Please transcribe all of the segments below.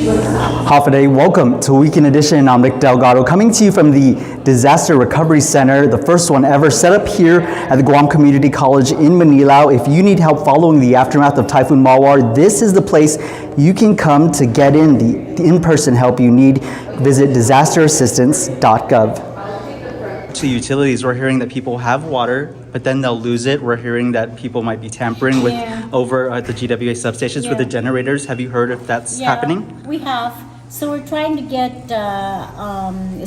Hafa, welcome to Weekend Edition. I'm Nick Delgado, coming to you from the Disaster Recovery Center, the first one ever set up here at the Guam Community College in Manila. If you need help following the aftermath of Typhoon Mawar, this is the place you can come to get the in-person help you need. Visit disasterassistance.gov. To utilities, we're hearing that people have water, but then they'll lose it. We're hearing that people might be tampering with over at the GWA substations with the generators. Have you heard if that's happening? We have. So we're trying to get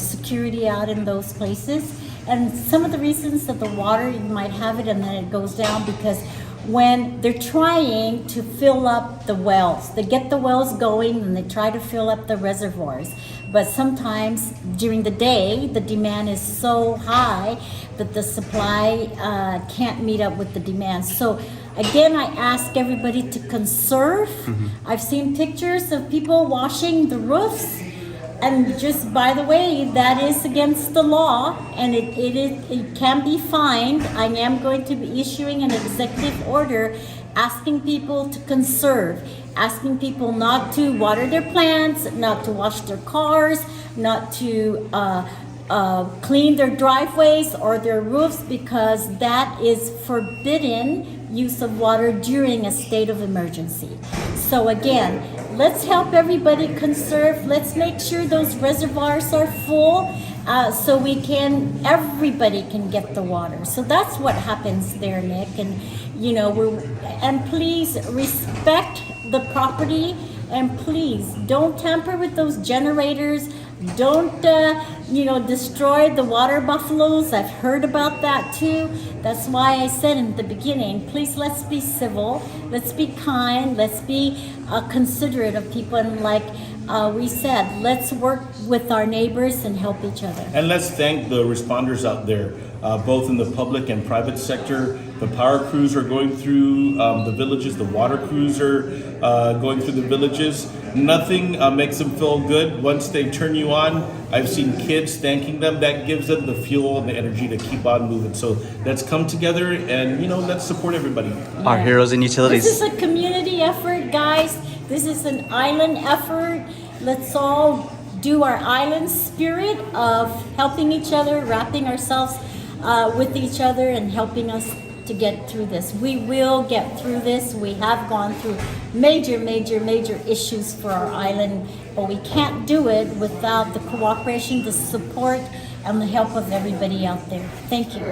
security out in those places. And some of the reasons that the water, you might have it and then it goes down because when they're trying to fill up the wells, they get the wells going and they try to fill up the reservoirs. But sometimes during the day, the demand is so high that the supply can't meet up with the demand. So again, I ask everybody to conserve. I've seen pictures of people washing the roofs. And just by the way, that is against the law and it can be fined. I am going to be issuing an executive order asking people to conserve, asking people not to water their plants, not to wash their cars, not to clean their driveways or their roofs because that is forbidden use of water during a state of emergency. So again, let's help everybody conserve. Let's make sure those reservoirs are full so everybody can get the water. So that's what happens there, Nick. And and please respect the property and please don't tamper with those generators. Don't destroy the water buffaloes. I've heard about that too. That's why I said in the beginning, please let's be civil, let's be kind, let's be considerate of people, and like we said, let's work with our neighbors and help each other. And let's thank the responders out there, both in the public and private sector. The power crews are going through the villages, the water crews are going through the villages. Nothing makes them feel good once they turn you on. I've seen kids thanking them. That gives them the fuel and the energy to keep on moving. So let's come together and, let's support everybody. Our heroes and utilities. This is a community effort, guys. This is an island effort. Let's all do our island spirit of helping each other, wrapping ourselves with each other and helping us to get through this. We will get through this. We have gone through major issues for our island, but we can't do it without the cooperation, the support, and the help of everybody out there. Thank you.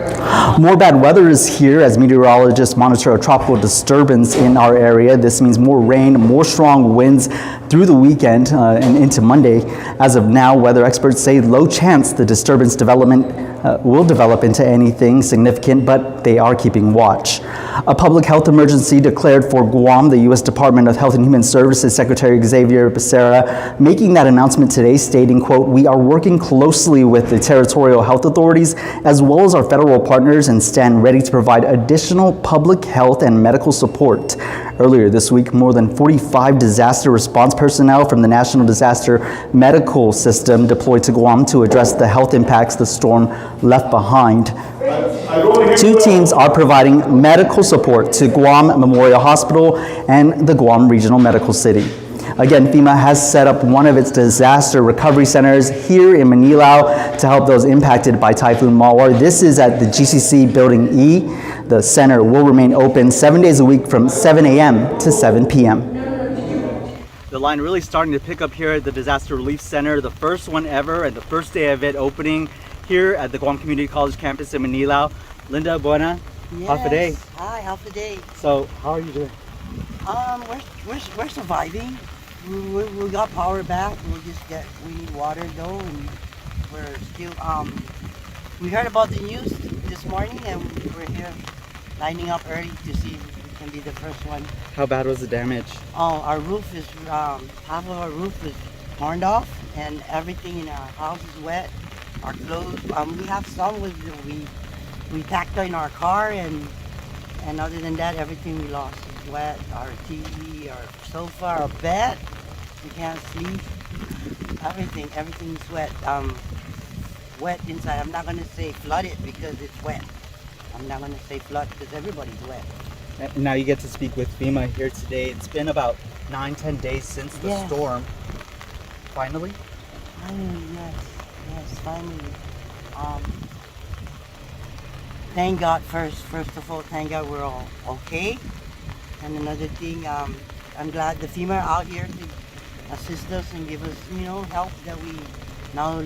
More bad weather is here as meteorologists monitor a tropical disturbance in our area. This means more rain, more strong winds through the weekend and into Monday. As of now, weather experts say low chance the disturbance development will develop into anything significant, but they are keeping watch. A public health emergency declared for Guam. The U.S. Department of Health and Human Services Secretary Xavier Becerra making that announcement today, stating, quote, "We are working closely with the territorial health authorities as well as our federal partners and stand ready to provide additional public health and medical support." Earlier this week, more than 45 disaster response personnel from the National Disaster Medical System deployed to Guam to address the health impacts the storm left behind. Two teams are providing medical support to Guam Memorial Hospital and the Guam Regional Medical City. Again, FEMA has set up one of its disaster recovery centers here in Manila to help those impacted by Typhoon Mawar. This is at the GCC Building E. The center will remain open 7 days a week from 7 a.m. to 7 p.m. The line really starting to pick up here at the Disaster Relief Center, the first one ever and the first day of it opening here at the Guam Community College campus in Manila. Linda, buena. Yes. Hafa day. Hi, Hafa day. So, how are you doing? We're surviving. We got power back. We need water though, and we're still we heard about the news this morning, and we're here lining up early to see if we can be the first one. How bad was the damage? Oh, our roof is half of our roof is torn off, and everything in our house is wet. Our clothes, we have some we packed in our car, and other than that, everything we lost is wet. Our TV, our sofa, our bed, we can't sleep. Everything's wet. Wet inside. I'm not gonna say flooded because it's wet. I'm not gonna say flood because everybody's wet. And now you get to speak with FEMA here today. It's been about 9-10 days since the storm. Finally? Finally, yes, finally. Um, thank God first of all, thank God we're all okay. And another thing, I'm glad the FEMA are out here to assist us and give us, help that we now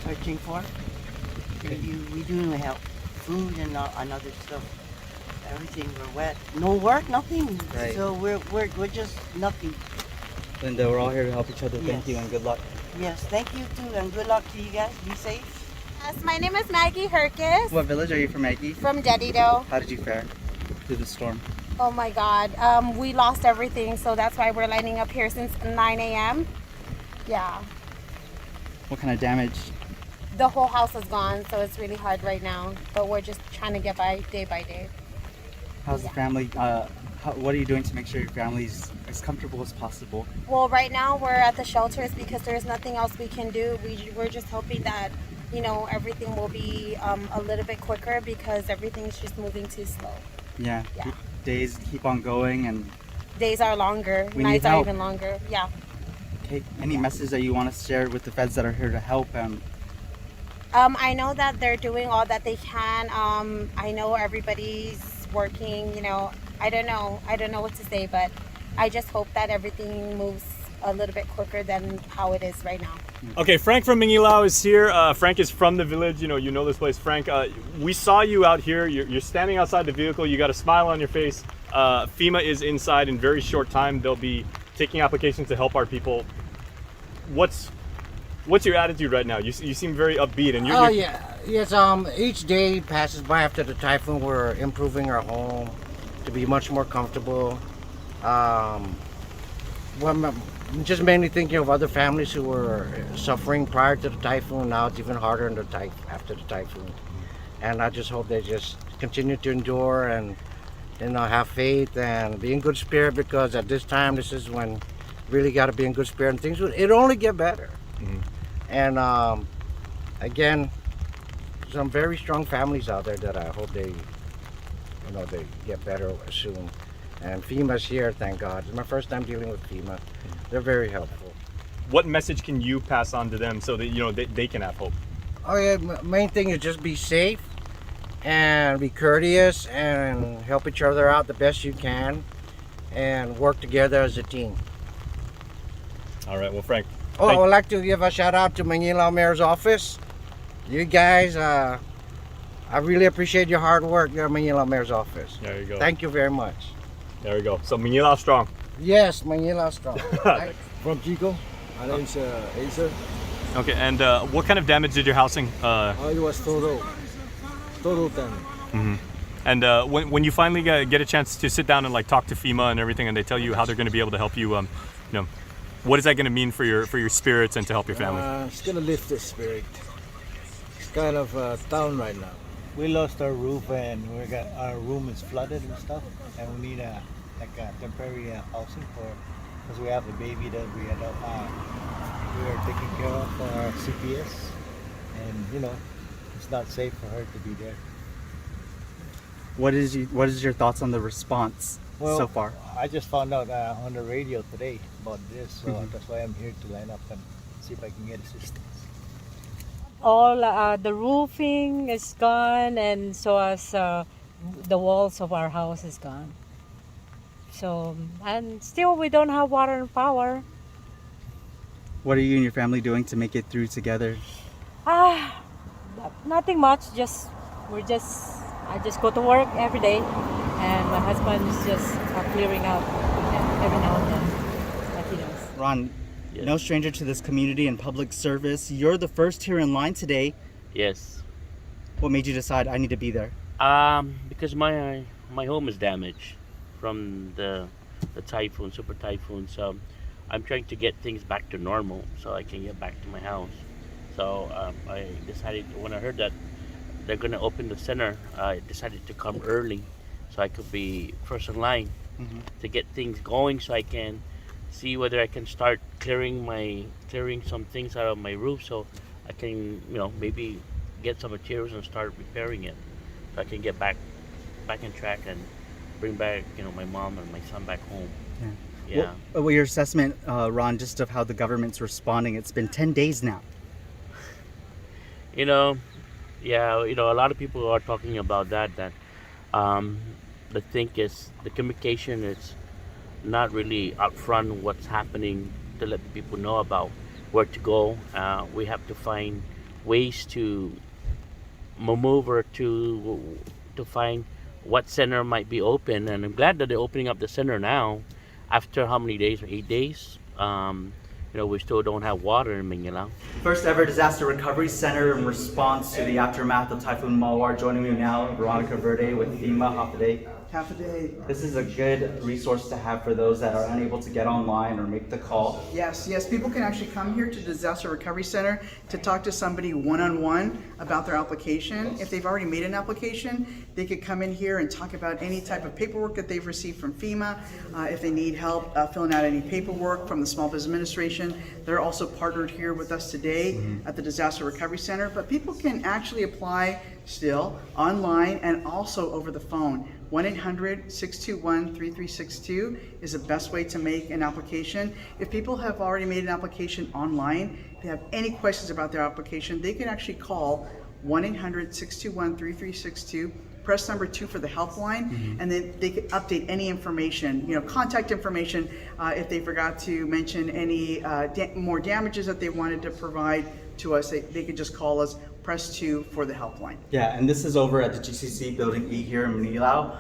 searching for. We do need help, food and other stuff. Everything, we're wet. No work, nothing. Right. So we're just nothing. Linda, we're all here to help each other. Thank Yes. you and good luck. Yes, thank you too, and good luck to you guys. Be safe. Yes, my name is Maggie Herkis What village are you from, Maggie? from Dedido. How did you fare through the storm? Oh my God, we lost everything, so that's why we're lining up here since 9 a.m. Yeah, What kind of damage? the whole house is gone, so it's really hard right now, but we're just trying to get by day. How's the family? What are you doing to make sure your family's as comfortable as possible? Well, right now we're at the shelters because there's nothing else we can do. We're just hoping that, everything will be a little bit quicker because everything's just moving too slow. Yeah. Yeah. Days keep on going and Days are longer, We need nights are help. even longer. Yeah. okay. Any message that you want to share with the feds that are here to help? I know that they're doing all that they can. I know everybody's working, I don't know what to say, but I just hope that everything moves a little bit quicker than how it is right now. Okay, Frank from Mingilao is here. Frank is from the village. You know this place. Frank, we saw you out here. You're standing outside the vehicle. You got a smile on your face. FEMA is inside in very short time. They'll be taking applications to help our people. What's your attitude right now? You seem very upbeat, and you're. Yes. Each day passes by after the typhoon, we're improving our home to be much more comfortable. I'm just mainly thinking of other families who were suffering prior to the typhoon. Now it's even harder after the typhoon, and I just hope they just continue to endure and have faith and be in good spirit, because at this time, this is when really got to be in good spirit, and it'll only get better. And again, some very strong families out there that I hope they get better soon. And FEMA's here, thank God. It's my first time dealing with FEMA. They're very helpful. What message can you pass on to them so that they can have hope? Oh yeah, main thing is just be safe and be courteous and help each other out the best you can and work together as a team. All right. Well, Frank. Oh, I thank- would like to give a shout out to Manila Mayor's office. You guys, I really appreciate your hard work there at Manila Mayor's office. There you go. Thank you very much. There we go. So Mingilao strong. Yes, Manila strong. From Chico. My name's Acer. Okay. And what kind of damage did your housing? It was total damage. And when you finally get a chance to sit down and talk to FEMA and everything, and they tell you how they're going to be able to help you, what is that going to mean for your spirits and to help your family? It's gonna lift the spirit. It's kind of down right now. We lost our roof and our room is flooded and stuff, and we need a temporary housing because we have a baby that we are taking care of for our CPS, and it's not safe for her to be there. What is your thoughts on the response so far? I just found out on the radio today about this, so that's why I'm here to line up and see if I can get assistance. All the roofing is gone, and so as the walls of our house is gone. So, and still we don't have water and power. What are you and your family doing to make it through together? Nothing much. I just go to work every day, and my husband is just clearing up every now and then, like he does. Ron, no stranger to this community and public service. You're the first here in line today. Yes. What made you decide I need to be there? Because my home is damaged from the super typhoon. So I'm trying to get things back to normal so I can get back to my house. So I decided, when I heard that they're going to open the center, I decided to come early so I could be first in line to get things going, so I can see whether I can start clearing some things out of my roof, so I can maybe get some materials and start repairing it, so I can get back in track and bring back my mom and my son back home. Yeah. Yeah. What your assessment, Ron, just of how the government's responding? It's been 10 days now. You know, yeah, a lot of people are talking about that um, the thing is the communication is not really upfront what's happening to let the people know about where to go. We have to find ways to maneuver to find what center might be open, and I'm glad that they're opening up the center now. After how many days? 8 days. We still don't have water in Mindanao. First ever disaster recovery center in response to the aftermath of Typhoon Mawar. Joining me now, Veronica Verde with FEMA. Half a day. Half a day. This is a good resource to have for those that are unable to get online or make the call. Yes, people can actually come here to the Disaster Recovery Center to talk to somebody one-on-one about their application. If they've already made an application, they could come in here and talk about any type of paperwork that they've received from FEMA. If they need help filling out any paperwork from the Small Business Administration, they're also partnered here with us today at the Disaster Recovery Center. But people can actually apply still online and also over the phone. 1-800-621-3362 is the best way to make an application. If people have already made an application online, if they have any questions about their application, they can actually call 1-800-621-3362, press number 2 for the helpline, and then they can update any information, contact information. If they forgot to mention any more damages that they wanted to provide to us, they could just call us, press 2 for the helpline. Yeah, and this is over at the GCC Building E here in Manilao.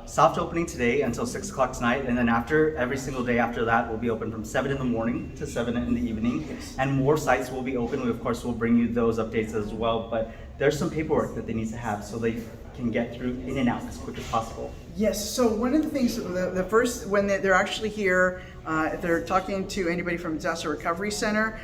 Soft opening today until 6 o'clock tonight, and then every single day after that will be open from 7 in the morning to 7 in the evening. Yes. And more sites will be open. We, of course, will bring you those updates as well, but there's some paperwork that they need to have so they can get through in and out as quick as possible. Yes, so one of the things, the first, when they're actually here, if they're talking to anybody from Disaster Recovery Center,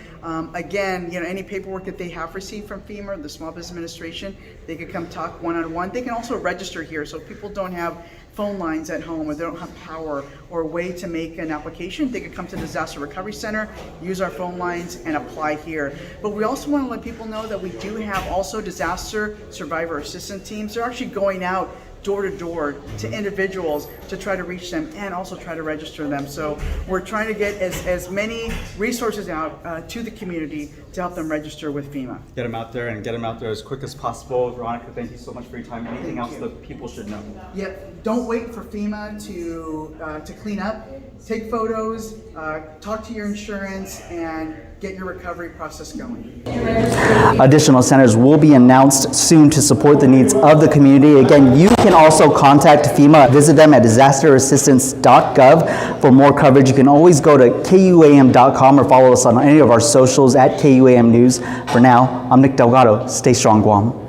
again, any paperwork that they have received from FEMA, the Small Business Administration, they could come talk one-on-one. They can also register here, so if people don't have phone lines at home or they don't have power or a way to make an application, they could come to the Disaster Recovery Center, use our phone lines, and apply here. But we also want to let people know that we do have also disaster survivor assistance teams. They're actually going out door to door to individuals to try to reach them and also try to register them. So we're trying to get as many resources out to the community to help them register with FEMA. Get them out there and get them out there as quick as possible. Veronica, thank you so much for your time. Anything else that people should know? Yeah, don't wait for FEMA to clean up. Take photos, talk to your insurance, and get your recovery process going. Additional centers will be announced soon to support the needs of the community. Again, you can also contact FEMA. Visit them at disasterassistance.gov for more coverage. You can always go to KUAM.com or follow us on any of our socials at KUAM News. For now, I'm Nick Delgado. Stay strong, Guam.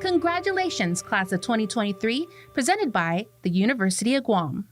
Congratulations, class of 2023, presented by the University of Guam.